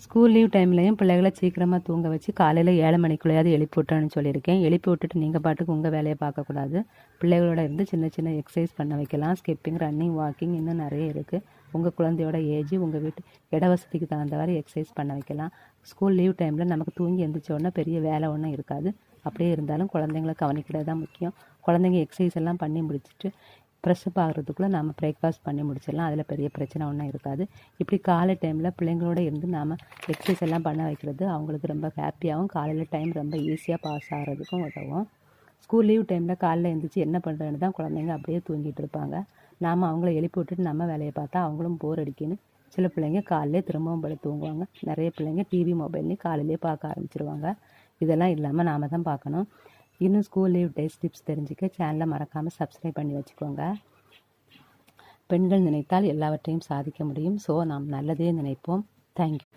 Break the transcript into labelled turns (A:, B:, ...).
A: School leave டைம்லையும் பிள்ளைகளை சீக்கிரமாக தூங்க வச்சு காலையில் 7 மணிக்குள்ளேயாவது எழுப்பி விட்டோன்னு சொல்லியிருக்கேன். எழுப்பி விட்டுட்டு நீங்கள் பாட்டுக்கு உங்கள் வேலையை பார்க்கக்கூடாது. பிள்ளைகளோட இருந்து சின்ன சின்ன எக்ஸசைஸ் பண்ண வைக்கலாம். ஸ்கிப்பிங், ரன்னிங், வாக்கிங் இன்னும் நிறைய இருக்குது. உங்கள் குழந்தையோட ஏஜ், உங்கள் வீட்டு இட வசதிக்கு தகுந்தவாறு எக்ஸசைஸ் பண்ண வைக்கலாம். ஸ்கூல் லீவ் டைமில் நமக்கு தூங்கி எந்திரிச்ச உடனே பெரிய வேலை ஒன்றும் இருக்காது. அப்படியே இருந்தாலும் குழந்தைங்கள கவனிக்கிறது தான் முக்கியம். குழந்தைங்க எக்ஸசைஸ் எல்லாம் பண்ணி முடிச்சுட்டு ஃப்ரெஷ்ஷப் ஆகிறதுக்குள்ளே நாம் பிரேக்ஃபாஸ்ட் பண்ணி முடிச்சிடலாம். அதில் பெரிய பிரச்சனை ஒன்றும் இருக்காது. இப்படி காலை டைமில் பிள்ளைங்களோட இருந்து நாம் எக்ஸசைஸ் எல்லாம் பண்ண வைக்கிறது அவங்களுக்கு ரொம்ப ஹாப்பியாகவும் காலையில் டைம் ரொம்ப ஈஸியாக பாஸ் ஆகிறதுக்கும் உதவும். ஸ்கூல் லீவ் டைமில் காலையில் எழுந்திரிச்சி என்ன பண்ணுறதுன்னு தான் குழந்தைங்க அப்படியே தூங்கிட்டு இருப்பாங்க. நாம் அவங்கள எழுப்பி விட்டுட்டு நம்ம வேலையை பார்த்தா அவங்களும் போர் அடிக்குன்னு சில பிள்ளைங்க காலையிலே திரும்பவும் போல தூங்குவாங்க. நிறைய பிள்ளைங்க டிவி, மொபைல்லையும் காலையிலே பார்க்க ஆரம்பிச்சிருவாங்க. இதெல்லாம் இல்லாமல் நாம் தான் பார்க்கணும். இன்னும் ஸ்கூல் லீவ் டேஸ் டிப்ஸ் தெரிஞ்சுக்க சேனலை மறக்காமல் சப்ஸ்கிரைப் பண்ணி வச்சுக்கோங்க. பெண்கள் நினைத்தால் எல்லாவற்றையும் சாதிக்க முடியும். ஸோ நாம் நல்லதே நினைப்போம். தேங்க்யூ.